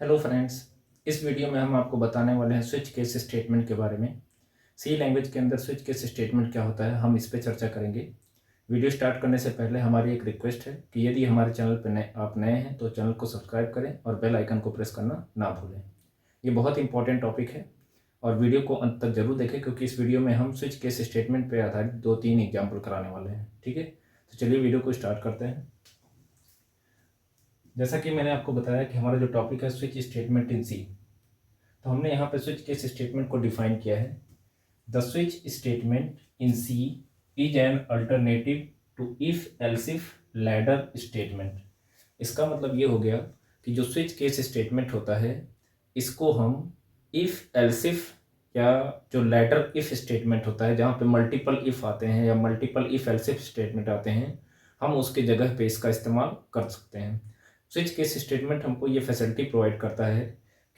Hello friends, इस video में हम आपको बताने वाले हैं स्विच केस स्टेटमेंट के बारे में। सी लैंग्वेज के अंदर स्विच केस स्टेटमेंट क्या होता है, हम इस पे चर्चा करेंगे। वीडियो स्टार्ट करने से पहले हमारी एक रिक्वेस्ट है कि यदि हमारे चैनल पर आप नए हैं तो चैनल को सब्सक्राइब करें और बेल आइकन को प्रेस करना ना भूलें। ये बहुत इंपॉर्टेंट टॉपिक है और वीडियो को अंत तक जरूर देखें, क्योंकि इस वीडियो में हम स्विच केस स्टेटमेंट पर आधारित 2-3 एग्जाम्पल कराने वाले हैं। ठीक है, तो चलिए वीडियो को स्टार्ट करते हैं। जैसा कि मैंने आपको बताया कि हमारा जो टॉपिक है स्विच स्टेटमेंट इन सी, तो हमने यहाँ पे स्विच केस स्टेटमेंट को डिफाइन किया है। The switch statement in C is an alternative to if else if ladder statement. इसका मतलब ये हो गया कि जो स्विच केस स्टेटमेंट होता है, इसको हम इफ एल्स इफ या जो लैडर इफ स्टेटमेंट होता है, जहाँ पे मल्टीपल इफ आते हैं या multiple if else if statement आते हैं, हम उसके जगह पे इसका इस्तेमाल कर सकते हैं। स्विच केस स्टेटमेंट हमको ये फैसिलिटी प्रोवाइड करता है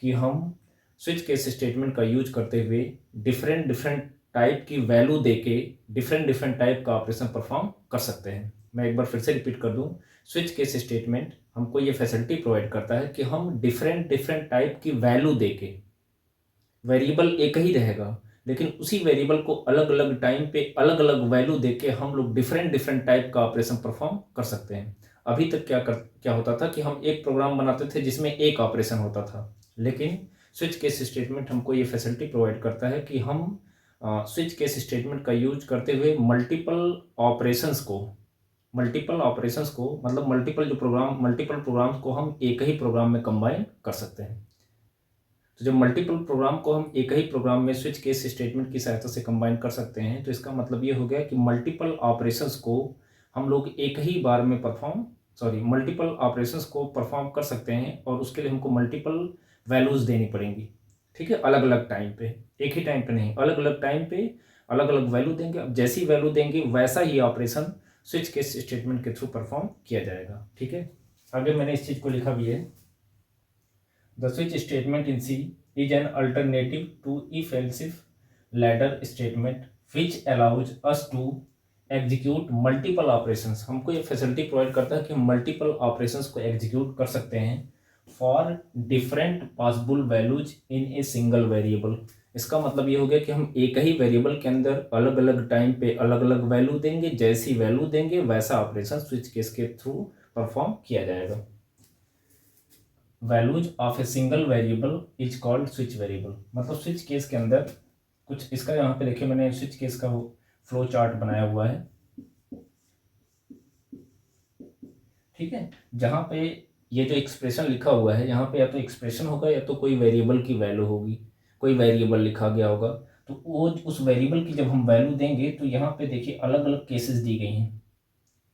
कि हम स्विच केस स्टेटमेंट का यूज करते हुए डिफरेंट डिफरेंट टाइप की वैल्यू देके डिफरेंट डिफरेंट टाइप का ऑपरेशन परफॉर्म कर सकते हैं। मैं एक बार फिर से रिपीट कर दूं, स्विच केस स्टेटमेंट हमको ये फैसिलिटी प्रोवाइड करता है कि हम डिफरेंट डिफरेंट टाइप की वैल्यू देके, वेरिएबल एक ही रहेगा लेकिन उसी वेरिएबल को अलग अलग टाइम पे अलग अलग वैल्यू देके हम लोग डिफरेंट डिफरेंट टाइप का ऑपरेशन परफॉर्म कर सकते हैं। अभी तक क्या होता था कि हम एक प्रोग्राम बनाते थे जिसमें एक ऑपरेशन होता था, लेकिन स्विच केस स्टेटमेंट हमको ये फैसिलिटी प्रोवाइड करता है कि हम स्विच केस स्टेटमेंट का यूज करते हुए मल्टीपल ऑपरेशंस को मतलब मल्टीपल प्रोग्राम्स को हम एक ही प्रोग्राम में कंबाइन कर सकते हैं। तो जब मल्टीपल प्रोग्राम को हम एक ही प्रोग्राम में स्विच केस स्टेटमेंट की सहायता से कंबाइन कर सकते हैं, तो इसका मतलब ये हो गया कि मल्टीपल ऑपरेशंस को हम लोग एक ही बार में मल्टीपल ऑपरेशंस को परफॉर्म कर सकते हैं और उसके लिए हमको मल्टीपल वैल्यूज देनी पड़ेंगी। ठीक है, अलग अलग टाइम पे, एक ही टाइम पे नहीं, अलग अलग टाइम पे अलग अलग वैल्यू देंगे। अब जैसी वैल्यू देंगे वैसा ही ऑपरेशन स्विच केस स्टेटमेंट के थ्रू परफॉर्म किया जाएगा। ठीक है, आगे मैंने इस चीज को लिखा भी है। The switch statement in C is an alternative to if-else-if ladder statement which allows us to execute multiple operations। हमको ये फैसिलिटी प्रोवाइड करता है कि हम मल्टीपल ऑपरेशंस को एग्जीक्यूट कर सकते हैं for different possible values in a single variable. इसका मतलब ये हो गया कि हम एक ही वेरिएबल के अंदर अलग अलग टाइम पे अलग अलग वैल्यू देंगे, जैसी वैल्यू देंगे वैसा ऑपरेशन स्विच केस के थ्रू परफॉर्म किया जाएगा। Values of a single variable is called switch variable. मतलब स्विच केस के अंदर कुछ इसका, यहाँ पे देखिए मैंने स्विच केस का फ्लो चार्ट बनाया हुआ है। ठीक है, जहाँ पे ये जो एक्सप्रेशन लिखा हुआ है, यहाँ पे या तो एक्सप्रेशन होगा या तो कोई वेरिएबल की वैल्यू होगी, कोई वेरिएबल लिखा गया होगा। तो वो उस वेरिएबल की जब हम वैल्यू देंगे तो यहाँ पे देखिए अलग अलग केसेस दी गई हैं।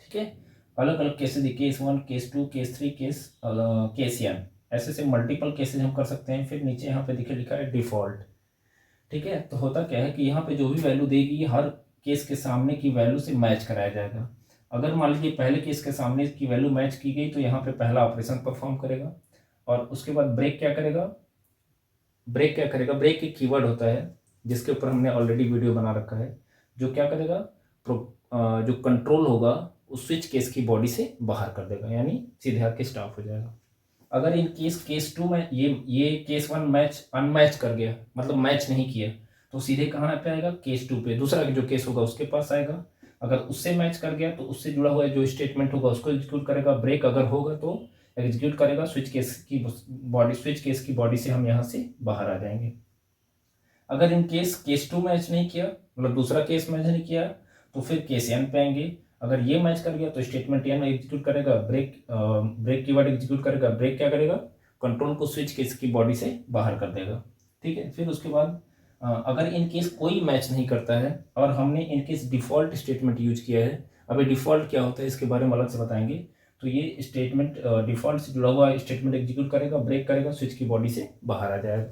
ठीक है, अलग अलग cases, case 1, case 2, case 3, case n, ऐसे से मल्टीपल केसेस हम कर सकते हैं। फिर नीचे यहाँ पे देखिए लिखा है डिफॉल्ट। ठीक है, तो होता क्या है कि यहाँ पे जो भी वैल्यू देगी हर केस के सामने की वैल्यू से मैच कराया जाएगा। अगर मान लीजिए पहले केस के सामने की वैल्यू मैच की गई तो यहाँ पे पहला ऑपरेशन परफॉर्म करेगा और उसके बाद ब्रेक क्या करेगा, ब्रेक एक कीवर्ड होता है जिसके ऊपर हमने ऑलरेडी वीडियो बना रखा है, जो क्या करेगा, जो कंट्रोल होगा उस स्विच केस की बॉडी से बाहर कर देगा, यानी सीधे आके स्टॉप हो जाएगा। अगर इन केस 2 में ये केस 1 मैच अनमैच कर गया, मतलब मैच नहीं किया, तो सीधे कहाँ पे आएगा, केस 2 पे, दूसरा जो केस होगा उसके पास आएगा। अगर उससे मैच कर गया तो उससे जुड़ा हुआ जो स्टेटमेंट होगा उसको एग्जीक्यूट करेगा। ब्रेक अगर होगा तो एग्जीक्यूट करेगा स्विच केस की बॉडी से हम यहाँ से बाहर आ जाएंगे। अगर इन केस 2 मैच नहीं किया, मतलब दूसरा केस मैच नहीं किया, तो फिर केस n पे आएंगे। अगर ये मैच कर गया तो स्टेटमेंट n एग्जीक्यूट करेगा, ब्रेक कीवर्ड एग्जीक्यूट करेगा। ब्रेक क्या करेगा, कंट्रोल को स्विच केस की बॉडी से बाहर कर देगा। ठीक है, फिर उसके बाद अगर इन केस कोई मैच नहीं करता है और हमने in case default statement use किया है। अभी डिफॉल्ट क्या होता है इसके बारे में अलग से बताएंगे। तो ये स्टेटमेंट डिफॉल्ट से जुड़ा हुआ स्टेटमेंट एग्जीक्यूट करेगा, ब्रेक करेगा, स्विच की बॉडी से बाहर आ जाएगा।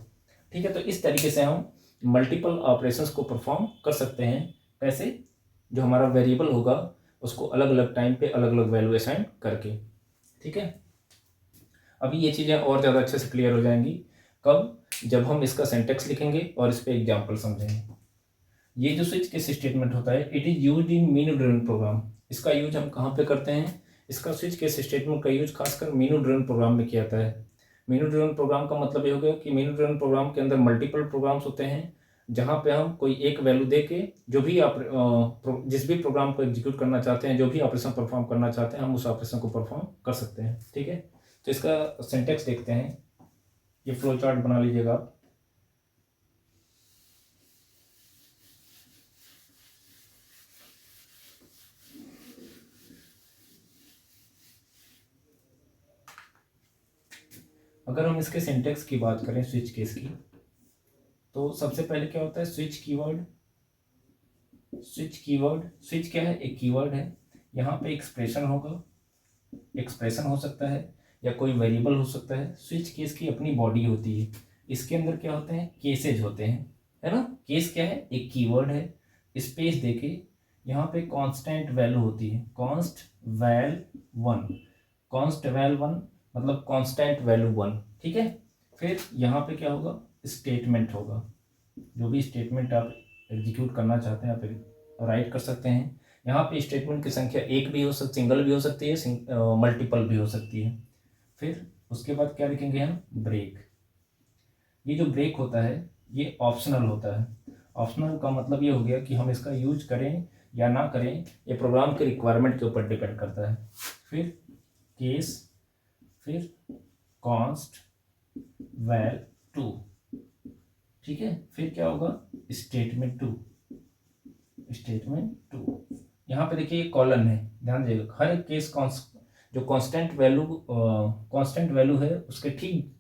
ठीक है, तो इस तरीके से हम मल्टीपल ऑपरेशंस को परफॉर्म कर सकते हैं। कैसे, जो हमारा वेरिएबल होगा उसको अलग अलग टाइम पे अलग अलग वैल्यू असाइन करके। ठीक है, अभी ये चीज़ें और ज़्यादा अच्छे से क्लियर हो जाएंगी कब, जब हम इसका सिंटैक्स लिखेंगे और इस पे एग्जांपल समझेंगे। ये जो स्विच केस स्टेटमेंट होता है, it is used in menu driven program. इसका यूज हम कहाँ पे करते हैं, इसका स्विच केस स्टेटमेंट का यूज खासकर मेनू ड्रिवन प्रोग्राम में किया जाता है। मेनू ड्रिवन प्रोग्राम का मतलब ये हो गया कि मेनू ड्रिवन प्रोग्राम के अंदर मल्टीपल प्रोग्राम्स होते हैं, जहाँ पे हम कोई एक वैल्यू दे के जो भी आप जिस भी प्रोग्राम को एग्जीक्यूट करना चाहते हैं, जो भी ऑपरेशन परफॉर्म करना चाहते हैं, हम उस ऑपरेशन को परफॉर्म कर सकते हैं। ठीक है, तो इसका सिंटैक्स देखते हैं। ये फ्लो चार्ट बना लीजिएगा आप। अगर हम इसके सिंटैक्स की बात करें स्विच केस की, तो सबसे पहले क्या होता है, स्विच कीवर्ड। स्विच क्या है, एक कीवर्ड है। यहाँ पे एक्सप्रेशन होगा, एक्सप्रेशन हो सकता है या कोई वेरिएबल हो सकता है। स्विच केस की अपनी बॉडी होती है, इसके अंदर क्या होते हैं, केसेज होते हैं, है ना। केस क्या है, एक कीवर्ड है, स्पेस देके यहाँ पे कांस्टेंट वैल्यू होती है, कॉन्स्ट वैल वन, मतलब कांस्टेंट वैल्यू 1। ठीक है, फिर यहाँ पे क्या होगा, स्टेटमेंट होगा। जो भी स्टेटमेंट आप एग्जीक्यूट करना चाहते हैं आप राइट कर सकते हैं। यहाँ पे स्टेटमेंट की संख्या एक भी हो सकती, सिंगल भी हो सकती है, मल्टीपल भी हो सकती है। फिर उसके बाद क्या लिखेंगे हम, ब्रेक। ये जो ब्रेक होता है ये ऑप्शनल होता है। ऑप्शनल का मतलब ये हो गया कि हम इसका यूज करें या ना करें, ये प्रोग्राम के रिक्वायरमेंट के ऊपर डिपेंड करता है। फिर केस, फिर कॉन्स्ट वैल 2। ठीक है, फिर क्या होगा, स्टेटमेंट 2। यहाँ पे देखिए कॉलन है, ध्यान दीजिएगा। हर एक केस जो कांस्टेंट वैल्यू है उसके ठीक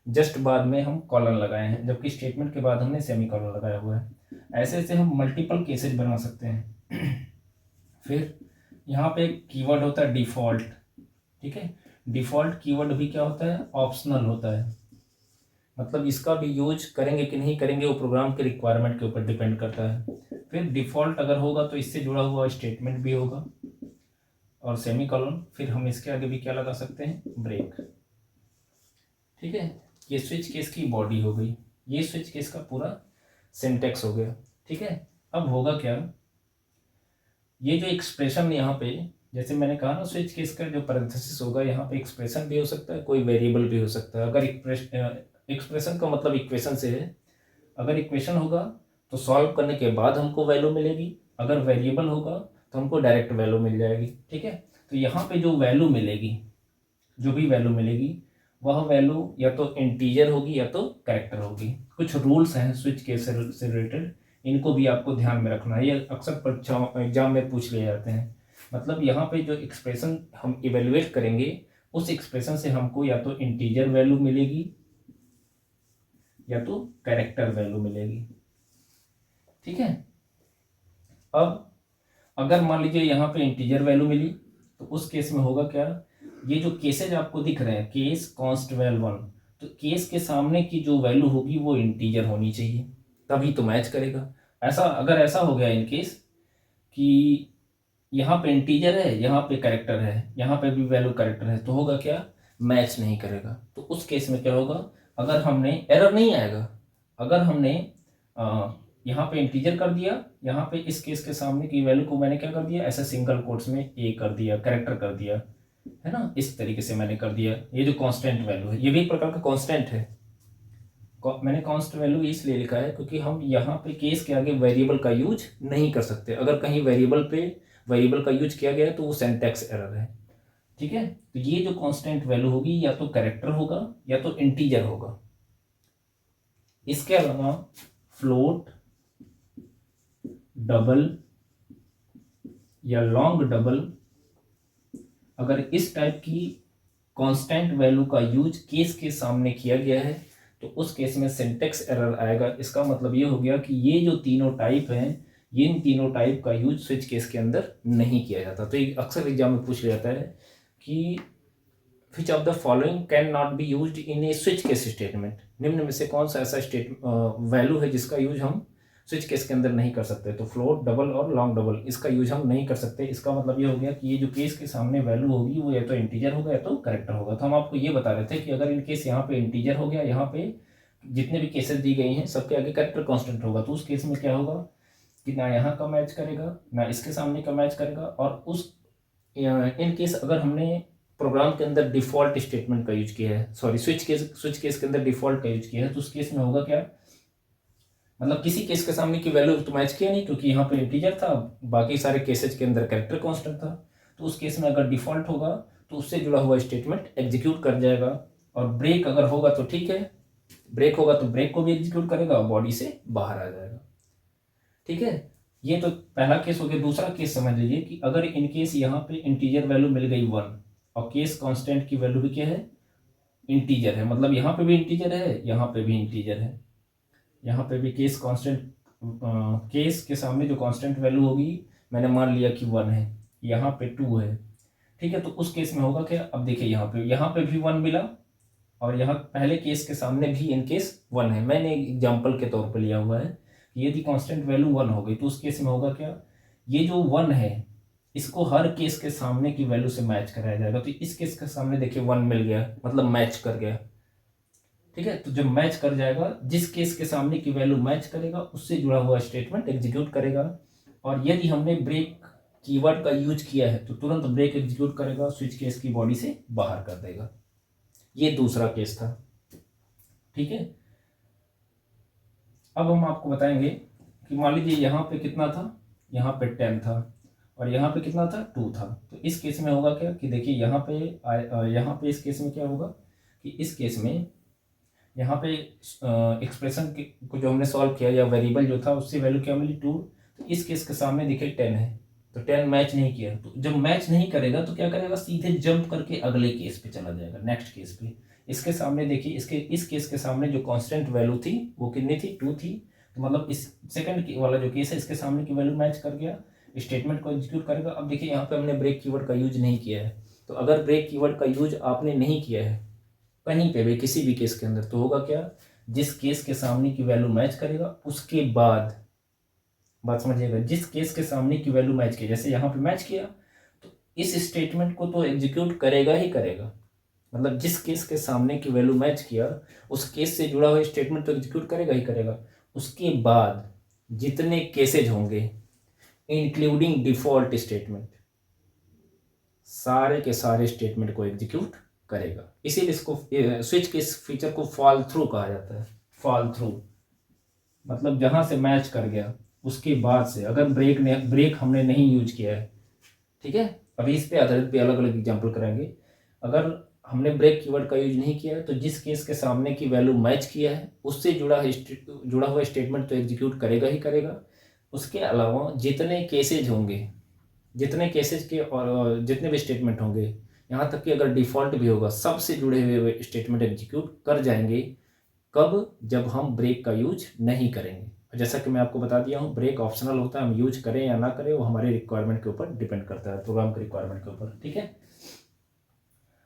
जस्ट बाद में हम कॉलन लगाए हैं, जबकि स्टेटमेंट के बाद हमने सेमी कॉलन लगाया हुआ है। ऐसे ऐसे हम मल्टीपल केसेज बना सकते हैं। फिर यहाँ पे कीवर्ड होता है डिफॉल्ट। ठीक है, डिफॉल्ट कीवर्ड भी क्या होता है, ऑप्शनल होता है। मतलब इसका भी यूज करेंगे कि नहीं करेंगे वो प्रोग्राम के रिक्वायरमेंट के ऊपर डिपेंड करता है। फिर डिफॉल्ट अगर होगा तो इससे जुड़ा हुआ स्टेटमेंट भी होगा और सेमी कॉलन। फिर हम इसके आगे भी क्या लगा सकते हैं, ब्रेक। ठीक है, ये स्विच केस की बॉडी हो गई, ये स्विच केस का पूरा सिंटैक्स हो गया। ठीक है, अब होगा क्या, ये जो एक्सप्रेशन यहाँ पे, जैसे मैंने कहा ना, स्विच केस का जो पैरेंथेसिस होगा, यहाँ पे एक्सप्रेशन भी हो सकता है, कोई वेरिएबल भी हो सकता है। अगर एक्सप्रेशन का मतलब इक्वेशन से है, अगर इक्वेशन होगा तो सॉल्व करने के बाद हमको वैल्यू मिलेगी, अगर वेरिएबल होगा तो हमको डायरेक्ट वैल्यू मिल जाएगी। ठीक है, तो यहाँ पे जो वैल्यू मिलेगी, जो भी वैल्यू मिलेगी, वह वैल्यू या तो इंटीजर होगी या तो कैरेक्टर होगी। कुछ रूल्स हैं स्विच केस से रिलेटेड, इनको भी आपको ध्यान में रखना है, ये अक्सर परीक्षाओं एग्जाम में पूछ लिए जाते हैं। मतलब यहाँ पे जो एक्सप्रेशन हम इवेल्युएट करेंगे, उस एक्सप्रेशन से हमको या तो इंटीजर वैल्यू मिलेगी या तो कैरेक्टर वैल्यू मिलेगी। ठीक है, अब अगर मान लीजिए यहाँ पे इंटीजर वैल्यू मिली, तो उस केस में होगा क्या, ये जो केसेज आपको दिख रहे हैं, केस कॉन्स्ट वैल 1, तो केस के सामने की जो वैल्यू होगी वो इंटीजर होनी चाहिए, तभी तो मैच करेगा। ऐसा अगर ऐसा हो गया इन केस कि यहाँ पे इंटीजर है, यहाँ पे कैरेक्टर है, यहाँ पे भी वैल्यू कैरेक्टर है, तो होगा क्या, मैच नहीं करेगा। तो उस केस में क्या होगा, अगर हमने एरर नहीं आएगा, अगर हमने यहाँ पे इंटीजर कर दिया, यहाँ पे इस केस के सामने की वैल्यू को मैंने क्या कर दिया, ऐसा सिंगल कोट्स में ए कर दिया, कैरेक्टर कर दिया, है ना, इस तरीके से मैंने कर दिया। ये जो कांस्टेंट वैल्यू है, ये भी एक प्रकार का कांस्टेंट है। मैंने कांस्ट वैल्यू इसलिए लिखा है क्योंकि हम यहाँ पे केस के आगे वेरिएबल का यूज नहीं कर सकते। अगर कहीं वेरिएबल का यूज किया गया है तो वो सिंटैक्स एरर है। ठीक है, तो ये जो कांस्टेंट वैल्यू होगी या तो कैरेक्टर होगा या तो इंटीजर होगा। इसके अलावा फ्लोट, डबल या लॉन्ग डबल, अगर इस टाइप की कांस्टेंट वैल्यू का यूज केस के सामने किया गया है तो उस केस में सिंटैक्स एरर आएगा। इसका मतलब ये हो गया कि ये जो तीनों टाइप हैं, ये इन तीनों टाइप का यूज स्विच केस के अंदर नहीं किया जाता। तो ये अक्सर एग्जाम में पूछ लिया जाता है कि which of the following can not be used in A switch case statement, निम्न में से कौन सा ऐसा वैल्यू है जिसका यूज हम स्विच केस के अंदर नहीं कर सकते। तो फ्लोट, डबल और लॉन्ग डबल, इसका यूज हम नहीं कर सकते। इसका मतलब ये हो गया कि ये जो केस के सामने वैल्यू होगी वो या तो इंटीजर होगा या तो कैरेक्टर होगा। तो हम आपको ये बता रहे थे कि अगर इन केस यहाँ पे इंटीजर हो गया, यहाँ पे जितने भी केसेस दी गई हैं सबके आगे कैरेक्टर कांस्टेंट होगा, तो उस केस में क्या होगा कि ना यहाँ का मैच करेगा ना इसके सामने का मैच करेगा। और उस इन केस अगर हमने प्रोग्राम के अंदर डिफॉल्ट स्टेटमेंट का यूज किया है, सॉरी स्विच केस के अंदर डिफॉल्ट का यूज किया है, तो उस केस में होगा क्या, मतलब किसी केस के सामने की वैल्यू तो मैच किया नहीं क्योंकि यहाँ पे इंटीजर था, बाकी सारे केसेज के अंदर कैरेक्टर कांस्टेंट था। तो उस केस में अगर डिफॉल्ट होगा तो उससे जुड़ा हुआ स्टेटमेंट एग्जीक्यूट कर जाएगा, और ब्रेक अगर होगा तो ठीक है, ब्रेक होगा तो ब्रेक को भी एग्जीक्यूट करेगा और बॉडी से बाहर आ जाएगा। ठीक है, ये तो पहला केस हो गया। दूसरा केस समझ लीजिए कि अगर इन केस यहाँ पे इंटीजर वैल्यू मिल गई 1 और केस कांस्टेंट की वैल्यू भी क्या है, इंटीजर है, मतलब यहाँ पे भी इंटीजर है, यहाँ पे भी इंटीजर है, यहाँ पे भी केस कांस्टेंट, केस के सामने जो कांस्टेंट वैल्यू होगी मैंने मान लिया कि 1 है, यहाँ पे 2 है। ठीक है, तो उस केस में होगा क्या, अब देखिए यहाँ पे भी 1 मिला और यहाँ पहले केस के सामने भी इन केस 1 है। मैंने एग्जाम्पल के तौर पर लिया हुआ है कि यदि कांस्टेंट वैल्यू 1 हो गई तो उस केस में होगा क्या, ये जो 1 है इसको हर केस के सामने की वैल्यू से मैच कराया जाएगा। तो इस केस के सामने देखिए 1 मिल गया, मतलब मैच कर गया। ठीक है, तो जब मैच कर जाएगा, जिस केस के सामने की वैल्यू मैच करेगा उससे जुड़ा हुआ स्टेटमेंट एग्जीक्यूट करेगा। और यदि हमने ब्रेक कीवर्ड का यूज किया है तो तुरंत ब्रेक एग्जीक्यूट करेगा, स्विच केस की बॉडी से बाहर कर देगा। ये दूसरा केस था। ठीक है, अब हम आपको बताएंगे कि मान लीजिए यहाँ पे कितना था, यहाँ पे 10 था और यहाँ पे कितना था, 2 था। तो इस केस में होगा क्या कि देखिए यहाँ पे इस केस में क्या होगा कि इस केस में यहाँ पे एक्सप्रेशन को जो हमने सॉल्व किया या वेरिएबल जो था उससे वैल्यू क्या मिली, 2। तो इस केस के सामने देखिए 10 है, तो 10 मैच नहीं किया। तो जब मैच नहीं करेगा तो क्या करेगा, सीधे जंप करके अगले केस पे चला जाएगा, नेक्स्ट केस पे। इसके सामने देखिए, इस केस के सामने जो कांस्टेंट वैल्यू थी वो कितनी थी, 2 थी। तो मतलब इस सेकंड वाला जो केस है इसके सामने की वैल्यू मैच कर गया, स्टेटमेंट को एग्जीक्यूट करेगा। अब देखिए यहाँ पे हमने ब्रेक कीवर्ड का यूज नहीं किया है, तो अगर ब्रेक कीवर्ड का यूज आपने नहीं किया है कहीं पे भी किसी भी केस के अंदर, तो होगा क्या, जिस केस के सामने की वैल्यू मैच करेगा उसके बाद, बात समझिएगा, जिस केस के सामने की वैल्यू मैच की, जैसे यहाँ पे मैच किया तो इस स्टेटमेंट को तो एग्जीक्यूट करेगा ही करेगा। मतलब जिस केस के सामने की वैल्यू मैच किया उस केस से जुड़ा हुआ स्टेटमेंट तो एग्जीक्यूट करेगा ही करेगा। उसके बाद जितने केसेज होंगे इंक्लूडिंग डिफॉल्ट स्टेटमेंट, सारे के सारे स्टेटमेंट को एग्जीक्यूट करेगा। इसीलिए इसको स्विच के इस फीचर को फॉल थ्रू कहा जाता है। फॉल थ्रू मतलब जहां से मैच कर गया उसके बाद से, अगर ब्रेक हमने नहीं यूज किया है। ठीक है, अभी इस पे आधारित भी अलग अलग एग्जांपल कराएंगे। अगर हमने ब्रेक कीवर्ड का यूज नहीं किया है तो जिस केस के सामने की वैल्यू मैच किया है उससे जुड़ा हुआ स्टेटमेंट तो एग्जीक्यूट करेगा ही करेगा। उसके अलावा जितने केसेज होंगे, जितने केसेज के और जितने भी स्टेटमेंट होंगे, यहाँ तक कि अगर डिफॉल्ट भी होगा, सबसे जुड़े हुए स्टेटमेंट एग्जीक्यूट कर जाएंगे। कब, जब हम ब्रेक का यूज नहीं करेंगे। जैसा कि मैं आपको बता दिया हूँ, ब्रेक ऑप्शनल होता है, हम यूज करें या ना करें वो हमारे रिक्वायरमेंट के ऊपर डिपेंड करता है, प्रोग्राम के रिक्वायरमेंट के ऊपर। ठीक है,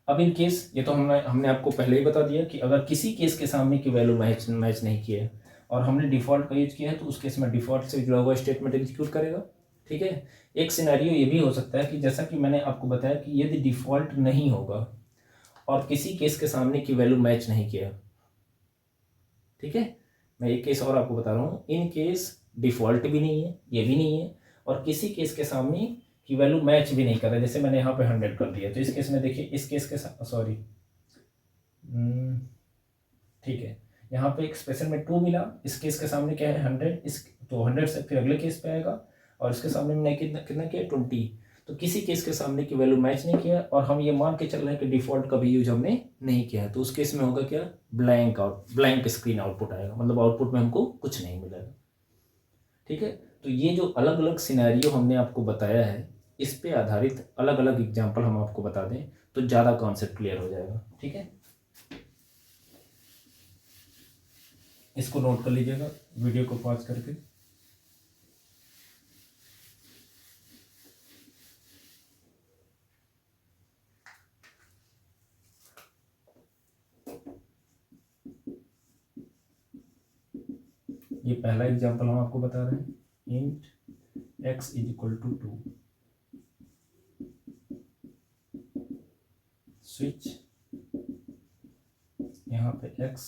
अब इन केस, ये तो हमने आपको पहले ही बता दिया कि अगर किसी केस के सामने की वैल्यू मैच नहीं किया है और हमने डिफॉल्ट का यूज किया है तो उस केस में डिफॉल्ट से जुड़ा हुआ स्टेटमेंट एग्जीक्यूट करेगा। ठीक है, एक सिनेरियो ये भी हो सकता है कि जैसा कि मैंने आपको बताया कि यदि डिफॉल्ट नहीं होगा और किसी केस के सामने की वैल्यू मैच नहीं किया। ठीक है, मैं एक केस और आपको बता रहा हूँ, इन केस डिफॉल्ट भी नहीं है, ये भी नहीं है, और किसी केस के सामने की वैल्यू मैच भी नहीं कर रहा है। जैसे मैंने यहाँ पे 100 कर दिया, तो इस केस में देखिए, इस केस के साथ, सॉरी, ठीक है, यहाँ पे एक्सप्रेशन में 2 मिला, इस केस के सामने क्या है, 100, इस तो 100 से फिर अगले केस पे आएगा और इसके सामने मैंने कितना किया, 20। तो किसी केस के सामने की वैल्यू मैच नहीं किया और हम ये मान के चल रहे हैं कि डिफॉल्ट का भी यूज हमने नहीं किया है, तो उस केस में होगा क्या, ब्लैंक स्क्रीन आउटपुट आएगा, मतलब आउटपुट में हमको कुछ नहीं मिलेगा। ठीक है, तो ये जो अलग अलग सिनेरियो हमने आपको बताया है, इस पे आधारित अलग अलग एग्जाम्पल हम आपको बता दें तो ज़्यादा कॉन्सेप्ट क्लियर हो जाएगा। ठीक है, इसको नोट कर लीजिएगा वीडियो को पॉज करके। ये पहला एग्जांपल हम आपको बता रहे हैं, int x is equal to 2, switch यहाँ पे x,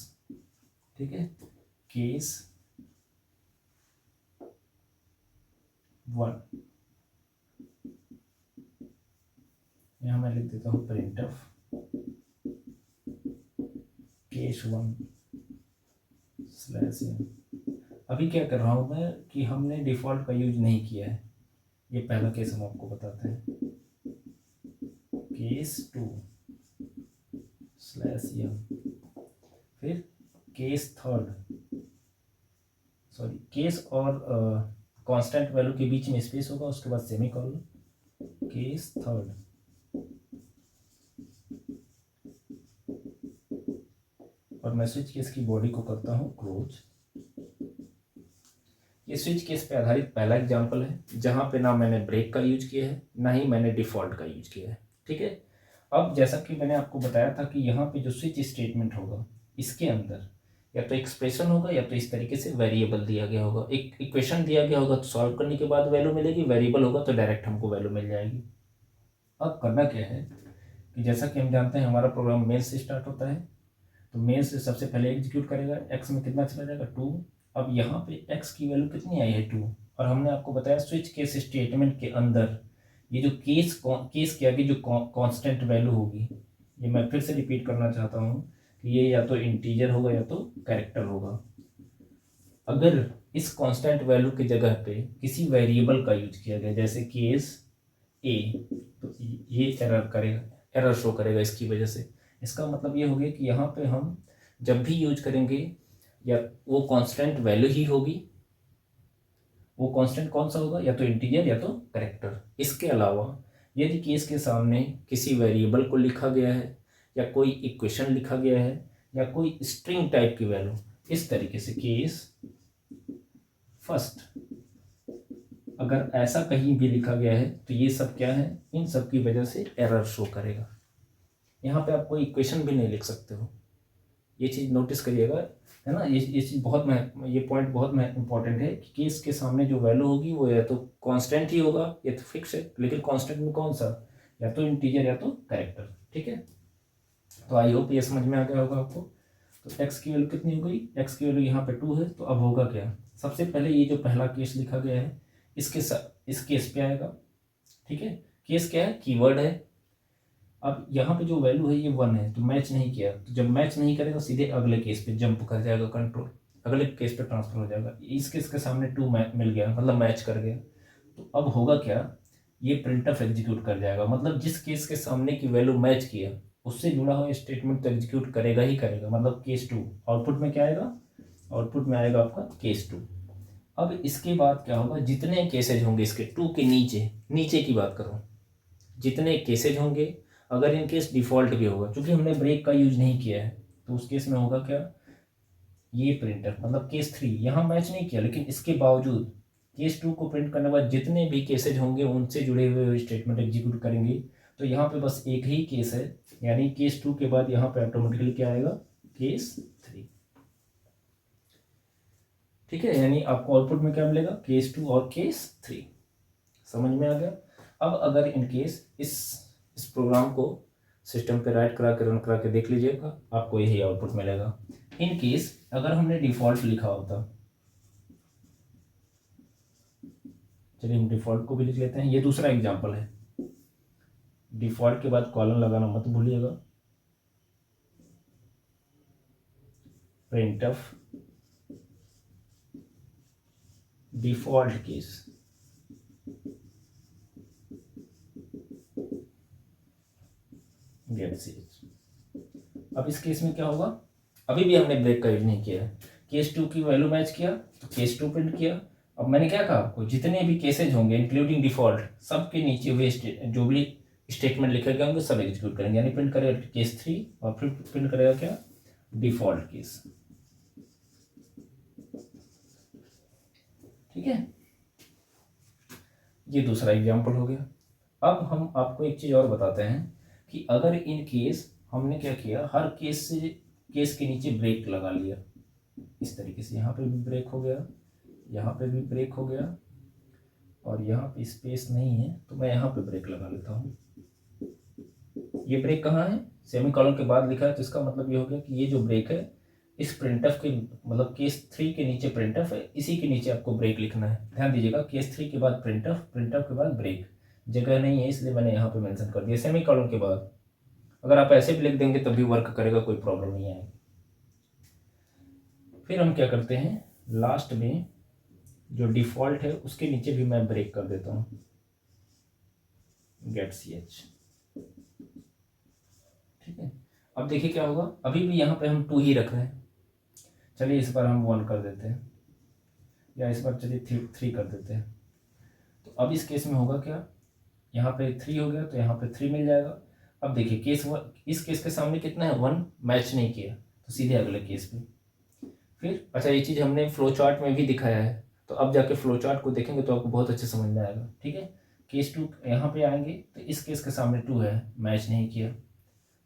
ठीक है, केस 1, यहाँ मैं लिख लिख देता हूँ printf केस 1 स्लैश n। अभी क्या कर रहा हूँ मैं कि हमने डिफ़ॉल्ट का यूज नहीं किया है। ये पहला केस हम आपको बताते हैं, केस 2 स्लैश n। फिर केस 3, सॉरी केस और कांस्टेंट वैल्यू के बीच में स्पेस होगा, उसके बाद सेमीकोलन, केस 3। और मैं स्विच केस की बॉडी को करता हूँ क्लोज। ये स्विच केस पे आधारित पहला एग्जांपल है जहाँ पे ना मैंने ब्रेक का यूज किया है ना ही मैंने डिफ़ॉल्ट का यूज किया है। ठीक है, अब जैसा कि मैंने आपको बताया था कि यहाँ पे जो स्विच स्टेटमेंट होगा इसके अंदर या तो एक्सप्रेशन होगा या तो इस तरीके से वेरिएबल दिया गया होगा। एक इक्वेशन दिया गया होगा तो सॉल्व करने के बाद वैल्यू मिलेगी, वेरिएबल होगा तो डायरेक्ट हमको वैल्यू मिल जाएगी। अब करना क्या है कि जैसा कि हम जानते हैं हमारा प्रोग्राम मेन से स्टार्ट होता है, तो मेन से सबसे पहले एग्जीक्यूट करेगा। एक्स में कितना चला जाएगा 2। अब यहाँ पे एक्स की वैल्यू कितनी आई है 2, और हमने आपको बताया स्विच केस स्टेटमेंट के अंदर ये जो केस के आगे जो कांस्टेंट वैल्यू होगी, ये मैं फिर से रिपीट करना चाहता हूँ कि ये या तो इंटीजर होगा या तो कैरेक्टर होगा। अगर इस कांस्टेंट वैल्यू की जगह पे किसी वेरिएबल का यूज किया गया जैसे केस ए, तो ये एरर करेगा, एरर शो करेगा इसकी वजह से। इसका मतलब ये हो गया कि यहाँ पे हम जब भी यूज करेंगे या वो कांस्टेंट वैल्यू ही होगी। वो कांस्टेंट कौन सा होगा, या तो इंटीजर या तो कैरेक्टर। इसके अलावा यदि केस के सामने किसी वेरिएबल को लिखा गया है या कोई इक्वेशन लिखा गया है या कोई स्ट्रिंग टाइप की वैल्यू, इस तरीके से केस फर्स्ट अगर ऐसा कहीं भी लिखा गया है तो ये सब क्या है, इन सब की वजह से एरर शो करेगा। यहाँ पे आप कोई इक्वेशन भी नहीं लिख सकते हो, ये चीज़ नोटिस करिएगा, है ना। ये चीज़ ये पॉइंट बहुत इंपॉर्टेंट है कि केस के सामने जो वैल्यू होगी वो या तो कांस्टेंट ही होगा या तो फिक्स है, लेकिन कांस्टेंट में कौन सा, या तो इंटीजर या तो कैरेक्टर। ठीक है, तो आई होप ये समझ में आ गया होगा आपको। तो एक्स की वैल्यू कितनी हो गई, एक्स की वैल्यू यहाँ पे 2 है, तो अब होगा क्या, सबसे पहले ये जो पहला केस लिखा गया है इस केस पे आएगा। ठीक है, केस क्या है, कीवर्ड है। अब यहाँ पे जो वैल्यू है ये 1 है, तो मैच नहीं किया, तो जब मैच नहीं करेगा सीधे अगले केस पे जंप कर जाएगा, कंट्रोल अगले केस पे ट्रांसफर हो जाएगा। इस केस के सामने 2 मिल गया, मतलब मैच कर गया। तो अब होगा क्या, ये प्रिंटफ एग्जीक्यूट कर जाएगा, मतलब जिस केस के सामने की वैल्यू मैच किया उससे जुड़ा हुआ स्टेटमेंट तो एग्जीक्यूट करेगा ही करेगा, मतलब केस 2। आउटपुट में क्या आएगा, आउटपुट में आएगा आपका केस 2। अब इसके बाद क्या होगा, जितने केसेज होंगे इसके 2 के नीचे की बात करो, जितने केसेज होंगे, अगर इन केस डिफ़ॉल्ट भी होगा, क्योंकि हमने ब्रेक का यूज नहीं किया है, तो उस केस में होगा क्या, ये प्रिंटर मतलब केस 3 यहाँ मैच नहीं किया, लेकिन इसके बावजूद केस 2 को प्रिंट करने के बाद जितने भी केसेज होंगे उनसे जुड़े हुए स्टेटमेंट एग्जीक्यूट करेंगे। तो यहाँ पे बस एक ही केस है, यानी केस 2 के बाद यहाँ पे ऑटोमेटिकली क्या आएगा, केस 3। ठीक है, यानी आपको आउटपुट में क्या मिलेगा, केस 2 और केस 3। समझ में आ गया। अब अगर इन केस इस प्रोग्राम को सिस्टम पे राइट करा के रन करा के देख लीजिएगा, आपको यही आउटपुट मिलेगा। इन केस अगर हमने डिफ़ॉल्ट लिखा होता, चलिए हम डिफ़ॉल्ट को भी लिख लेते हैं, ये दूसरा एग्जांपल है। डिफ़ॉल्ट के बाद कॉलन लगाना मत भूलिएगा, प्रिंटफ डिफ़ॉल्ट केस। अब इस केस में क्या होगा, अभी भी हमने ब्रेक का यूज नहीं किया है, केस 2 की वैल्यू मैच किया तो केस 2 प्रिंट किया। अब मैंने क्या कहा आपको, जितने भी केसेज होंगे इंक्लूडिंग डिफ़ॉल्ट, सबके नीचे हुए जो भी स्टेटमेंट लिखे गए होंगे सब एग्जीक्यूट करेंगे, यानी प्रिंट करेगा केस 3 और फिर प्रिंट करेगा क्या, डिफ़ॉल्ट केस। ठीक है, ये दूसरा एग्जाम्पल हो गया। अब हम आपको एक चीज़ और बताते हैं कि अगर इन केस हमने क्या किया, हर केस के नीचे ब्रेक लगा लिया, इस तरीके से यहाँ पे भी ब्रेक हो गया, यहाँ पे भी ब्रेक हो गया, और यहाँ पे स्पेस नहीं है तो मैं यहाँ पे ब्रेक लगा लेता हूँ। ये ब्रेक कहाँ है, सेमीकोलन के बाद लिखा है, तो इसका मतलब ये हो गया कि ये जो ब्रेक है इस प्रिंटफ के, मतलब केस 3 के नीचे प्रिंटफ है, इसी के नीचे आपको ब्रेक लिखना है। ध्यान दीजिएगा, केस 3 के बाद प्रिंटफ, प्रिंटफ के बाद ब्रेक, जगह नहीं है इसलिए मैंने यहाँ पे मेंशन कर दिया सेमी कॉलन के बाद। अगर आप ऐसे भी लिख देंगे तब भी वर्क करेगा, कोई प्रॉब्लम नहीं आएगी। फिर हम क्या करते हैं, लास्ट में जो डिफ़ॉल्ट है उसके नीचे भी मैं ब्रेक कर देता हूँ, गेट ch। ठीक है, अब देखिए क्या होगा, अभी भी यहाँ पे हम 2 ही रख रहे हैं। चलिए इस बार हम 1 कर देते हैं, या इस बार चलिए 3 कर देते हैं। तो अब इस केस में होगा क्या, यहाँ पे 3 हो गया तो यहाँ पे 3 मिल जाएगा। अब देखिए इस केस के सामने कितना है, 1 मैच नहीं किया, तो सीधे अगले केस पे। फिर अच्छा, ये चीज़ हमने फ्लो चार्ट में भी दिखाया है, तो अब जाके फ्लो चार्ट को देखेंगे तो आपको बहुत अच्छे समझ में आएगा। ठीक है, केस 2 यहाँ पे आएंगे तो इस केस के सामने 2 है, मैच नहीं किया,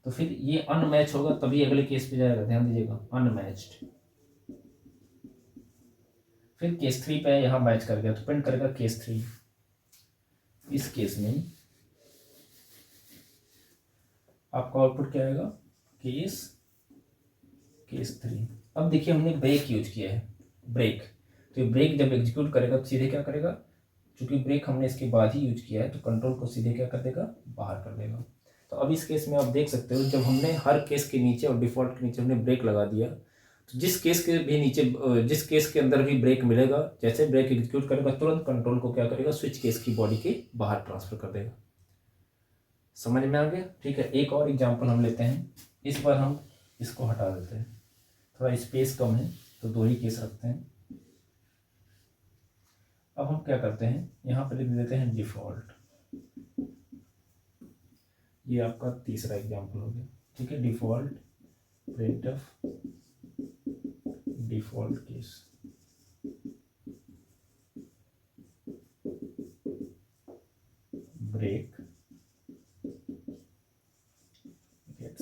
तो फिर ये अनमैच होगा तभी अगले केस पे जाएगा, ध्यान दीजिएगा, अनमैच्ड। फिर केस 3 पे यहाँ मैच कर गया तो प्रिंट करेगा केस 3। इस केस में आपका आउटपुट क्या आएगा, केस 3। अब देखिए हमने ब्रेक यूज किया है, ब्रेक, तो ये ब्रेक जब एग्जीक्यूट करेगा तो सीधे क्या करेगा, चूंकि ब्रेक हमने इसके बाद ही यूज किया है तो कंट्रोल को सीधे क्या कर देगा, बाहर कर देगा। तो अब इस केस में आप देख सकते हो, जब हमने हर केस के नीचे और डिफॉल्ट के नीचे हमने ब्रेक लगा दिया, तो जिस केस के भी नीचे, जिस केस के अंदर भी ब्रेक मिलेगा, जैसे ब्रेक एग्जीक्यूट करेगा तुरंत कंट्रोल को क्या करेगा, स्विच केस की बॉडी के बाहर ट्रांसफर कर देगा। समझ में आ गया? ठीक है, एक और एग्जाम्पल हम लेते हैं। इस बार हम इसको हटा देते हैं, थोड़ा स्पेस कम है तो 2 ही केस रखते हैं। अब हम क्या करते हैं, यहाँ पर लिख देते हैं डिफ़ॉल्ट। ये आपका तीसरा एग्जाम्पल हो गया। ठीक है, default printf default case, break get ch।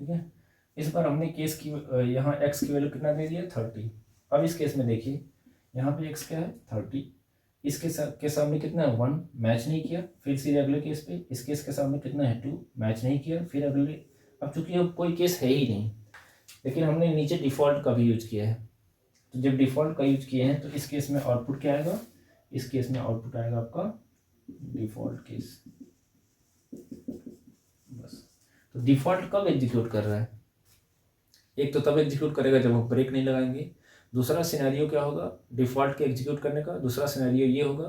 ठीक है, इस बार हमने केस की यहाँ x की वैल्यू कितना दे दिया, 30। अब इस केस में देखिए यहाँ पे x क्या है, 30, इसके के सामने कितना है, 1, मैच नहीं किया। फिर सीधे अगले केस पे, इस केस के सामने कितना है, 2, मैच नहीं किया। फिर अगले, अब चूंकि अब कोई केस है ही नहीं, लेकिन हमने नीचे डिफ़ॉल्ट का भी यूज किया है, तो जब डिफ़ॉल्ट का यूज किए हैं तो इस केस में आउटपुट क्या आएगा, इस केस में आउटपुट आएगा आपका डिफ़ॉल्ट केस। बस, तो डिफ़ॉल्ट कब एग्जीक्यूट कर रहा है, एक तो तब एग्जीक्यूट करेगा जब हम ब्रेक नहीं लगाएंगे। दूसरा सिनेरियो क्या होगा डिफ़ॉल्ट के एग्जीक्यूट करने का, दूसरा सिनेरियो ये होगा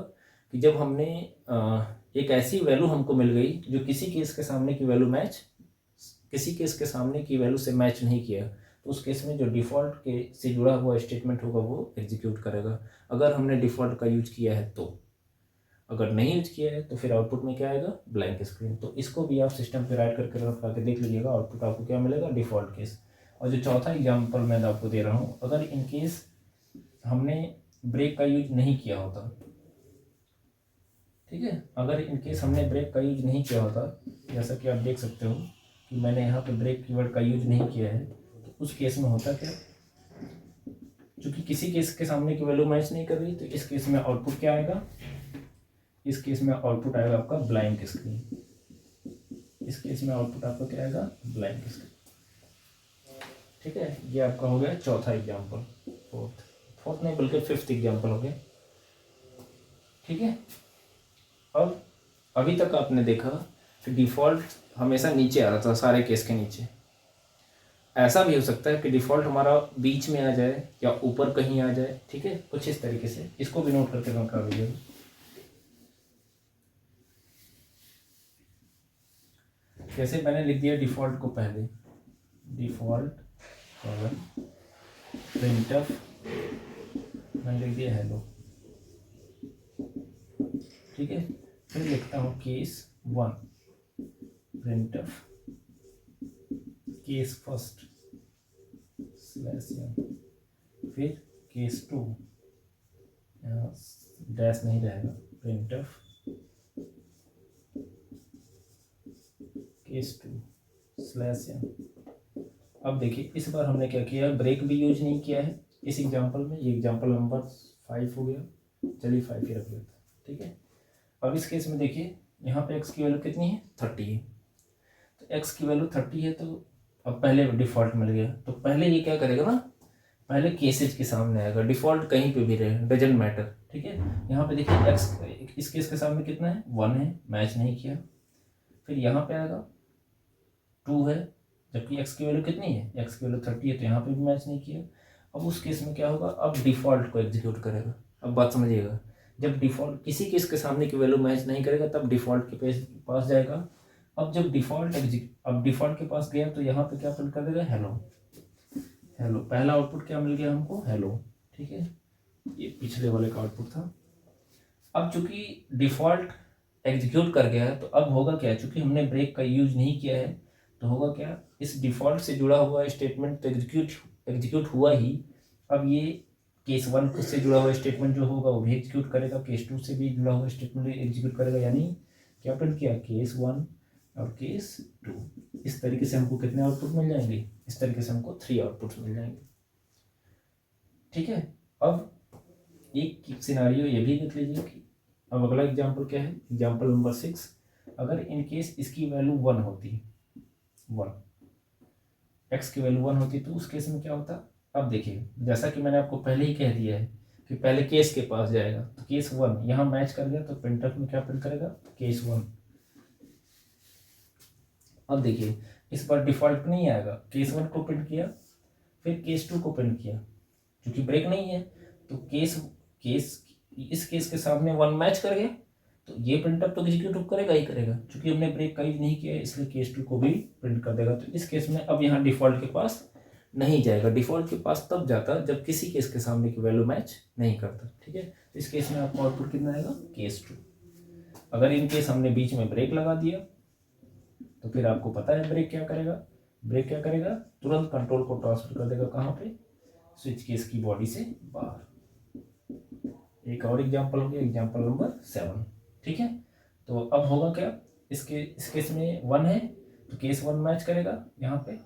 कि जब हमने एक ऐसी वैल्यू हमको मिल गई जो किसी केस के सामने की वैल्यू से मैच नहीं किया, तो उस केस में जो डिफ़ॉल्ट के से जुड़ा हुआ स्टेटमेंट होगा वो एग्जीक्यूट करेगा, अगर हमने डिफ़ॉल्ट का यूज किया है तो। अगर नहीं यूज किया है तो फिर आउटपुट में क्या आएगा, ब्लैंक स्क्रीन। तो इसको भी आप सिस्टम पे राइट करके रन करके देख लीजिएगा, आउटपुट आपको क्या मिलेगा, डिफ़ॉल्ट केस। और जो चौथा एग्जाम्पल मैं आपको दे रहा हूँ, अगर इन केस हमने ब्रेक का यूज नहीं किया होता, ठीक है, अगर इन केस हमने ब्रेक का यूज नहीं किया होता, जैसा कि आप देख सकते हो कि मैंने यहाँ पे ब्रेक कीवर्ड का यूज नहीं किया है, तो उस केस में होता क्या, चूंकि किसी केस के सामने की वैल्यू मैच नहीं कर रही, तो इस केस में आउटपुट क्या आएगा, इस केस में आउटपुट आएगा आपका ब्लैंक स्क्रीन। इस केस में आउटपुट आपका क्या आएगा, ब्लैंक स्क्रीन। ठीक है, ये आपका हो गया चौथा एग्जाम्पल, फोर्थ नहीं बल्कि 5th एग्जाम्पल हो गया। ठीक है, अब अभी तक आपने देखा कि डिफ़ॉल्ट हमेशा नीचे आ रहा था, सारे केस के नीचे। ऐसा भी हो सकता है कि डिफ़ॉल्ट हमारा बीच में आ जाए या ऊपर कहीं आ जाए। ठीक है, कुछ इस तरीके से, इसको भी नोट करके कर लीजिएगा। जैसे मैंने लिख दिया डिफ़ॉल्ट को पहले, डिफ़ॉल्ट printf, मैंने लिख दिया हेलो। ठीक है, फिर लिखता हूँ case 1 printf case first /n, फिर केस 2, यहाँ डैश नहीं रहेगा, printf केस 2 /n। अब देखिए इस बार हमने क्या किया, ब्रेक भी यूज नहीं किया है इस एग्जांपल में। ये एग्जांपल नंबर 5 हो गया, चलिए 5 ही रख लेते हैं। ठीक है, अब इस केस में देखिए यहाँ पे x की वैल्यू कितनी है, 30 है, तो x की वैल्यू 30 है, तो अब पहले डिफ़ॉल्ट मिल गया, तो पहले ये क्या करेगा ना, पहले केसेज के सामने आएगा, डिफ़ॉल्ट कहीं पे भी रहे, डजेंट मैटर, ठीक है। यहाँ पे देखिए एक्स, इस केस के सामने कितना है, 1 है, मैच नहीं किया। फिर यहाँ पे आएगा 2 है, जबकि एक्स की वैल्यू कितनी है, एक्स की वैल्यू 30 है, तो यहाँ पे भी मैच नहीं किया। अब उस केस में क्या होगा, अब डिफ़ॉल्ट को एग्जीक्यूट करेगा। अब बात समझिएगा, जब डिफ़ॉल्ट किसी केस के सामने की वैल्यू मैच नहीं करेगा तब डिफ़ॉल्ट के पास जाएगा। अब जब डिफ़ॉल्ट के पास गया तो यहाँ पे क्या प्रिंट कर देगा, हेलो। हेलो, पहला आउटपुट क्या मिल गया हमको, हेलो, ठीक है। ये पिछले वाले का आउटपुट था। अब चूंकि डिफ़ॉल्ट एग्जीक्यूट कर गया है तो अब होगा क्या, चूंकि हमने ब्रेक का यूज नहीं किया है तो होगा क्या, इस डिफ़ॉल्ट से जुड़ा हुआ स्टेटमेंट तो एग्जीक्यूट हुआ ही। अब ये केस 1 से जुड़ा हुआ स्टेटमेंट जो होगा वो भी एग्जीक्यूट करेगा, केस 2 से भी जुड़ा हुआ स्टेटमेंट एग्जीक्यूट करेगा। यानी क्या प्रिंट किया, केस 1 और केस 2। इस तरीके से हमको कितने आउटपुट मिल जाएंगे, इस तरीके से हमको 3 आउटपुट्स मिल जाएंगे, ठीक है। अब एक सिनारियो ये भी देख लीजिए कि अब अगला एग्जांपल क्या है, एग्जांपल नंबर 6। अगर इन केस इसकी वैल्यू 1 होती, 1 एक्स की वैल्यू 1 होती तो उस केस में क्या होता। अब देखिए, जैसा कि मैंने आपको पहले ही कह दिया है कि पहले केस के पास जाएगा, तो केस 1 यहाँ मैच कर गया तो प्रिंटफ में क्या प्रिंट करेगा, केस 1। अब देखिए इस बार डिफ़ॉल्ट नहीं आएगा, केस 1 को प्रिंट किया, फिर केस 2 को प्रिंट किया। क्योंकि ब्रेक नहीं है तो इस केस के सामने 1 मैच कर गया तो ये प्रिंटअप तो एग्जीक्यूट करेगा ही करेगा। क्योंकि हमने ब्रेक का यूज नहीं किया है इसलिए केस 2 को भी प्रिंट कर देगा। तो इस केस में अब यहाँ डिफ़ॉल्ट के पास नहीं जाएगा। डिफ़ॉल्ट के पास तब जाता जब किसी केस के सामने की वैल्यू मैच नहीं करता, ठीक है। तो इस केस में आपको आउटपुट कितना आएगा, केस 2। अगर इन केस हमने बीच में ब्रेक लगा दिया तो फिर आपको पता है ब्रेक क्या करेगा, तुरंत कंट्रोल को ट्रांसफर कर देगा कहाँ पे, स्विच केस की बॉडी से बाहर। एक और एग्जांपल हो गया, एग्जांपल नंबर 7, ठीक है। तो अब होगा क्या, इस केस में 1 है तो केस 1 मैच करेगा यहाँ पे।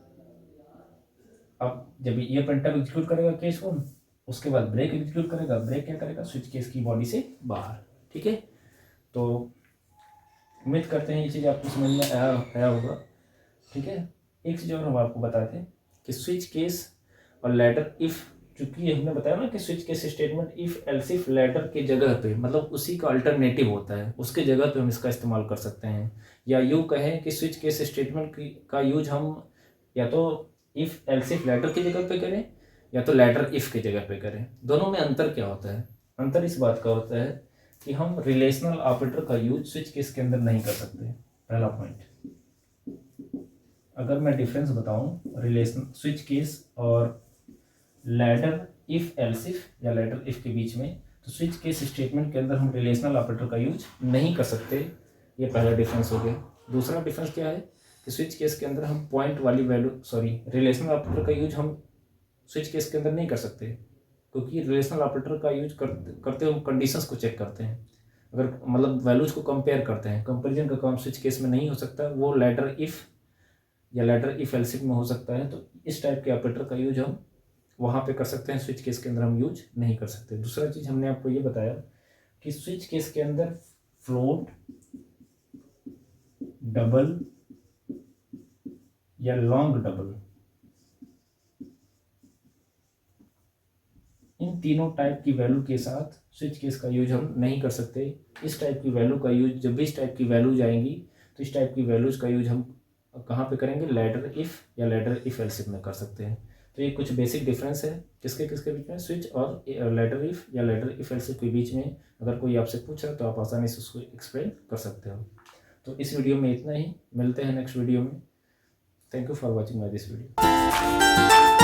अब जब ये प्रिंटअप एग्जीक्यूट करेगा केस 1, उसके बाद ब्रेक एग्जीक्यूट करेगा, ब्रेक क्या करेगा, स्विच केस की बॉडी से बाहर, ठीक है। तो उम्मीद करते हैं ये चीज़ आपको समझ में आया होगा, ठीक है। एक चीज़ और हम आपको बताते हैं कि स्विच केस और लैडर इफ़, चूंकि हमने बताया ना कि switch case statement if else if ladder के जगह पे, मतलब उसी का अल्टरनेटिव होता है, उसके जगह पे हम इसका इस्तेमाल कर सकते हैं। या यूँ कहें कि स्विच केस स्टेटमेंट का यूज हम या तो इफ़ एल्स इफ लैडर की जगह पे करें या तो लैडर इफ़ की जगह पे करें। दोनों में अंतर क्या होता है, अंतर इस बात का होता है कि हम रिलेशनल ऑपरेटर का यूज स्विच केस के अंदर नहीं कर सकते, पहला पॉइंट। अगर मैं डिफरेंस बताऊं रिलेशन स्विच केस और लैडर इफ एल्स इफ या लैडर इफ के बीच में, तो स्विच केस स्टेटमेंट के अंदर हम रिलेशनल ऑपरेटर का यूज नहीं कर सकते, ये पहला डिफरेंस हो गया। दूसरा डिफरेंस क्या है कि स्विच केस के अंदर हम पॉइंट वाली वैल्यू रिलेशनल ऑपरेटर का यूज हम स्विच केस के अंदर नहीं कर सकते, क्योंकि रिलेशनल ऑपरेटर का यूज करते हम कंडीशंस को चेक करते हैं, अगर मतलब वैल्यूज को कंपेयर करते हैं। कंपैरिजन का काम स्विच केस में नहीं हो सकता, वो लैडर इफ या लैडर इफ एल्स इफ में हो सकता है। तो इस टाइप के ऑपरेटर का यूज हम वहाँ पे कर सकते हैं, स्विच केस के अंदर हम यूज नहीं कर सकते। दूसरा चीज़ हमने आपको ये बताया कि स्विच केस के अंदर फ्लोट, डबल या लॉन्ग डबल, इन तीनों टाइप की वैल्यू के साथ स्विच केस का यूज हम नहीं कर सकते। इस टाइप की वैल्यू का यूज, जब भी इस टाइप की वैल्यूज आएंगी तो इस टाइप की वैल्यूज का यूज हम कहाँ पे करेंगे, लैडर इफ या लैडर इफ एल्स इफ में कर सकते हैं। तो ये कुछ बेसिक डिफरेंस है किसके बीच में, स्विच और लैडर इफ या लैडर इफ एल्स इफ के बीच में। अगर कोई आपसे पूछ रहा है तो आप आसानी से उसको एक्सप्लेन कर सकते हो। तो इस वीडियो में इतना ही, मिलते हैं नेक्स्ट वीडियो में। Thank you for watching my this video.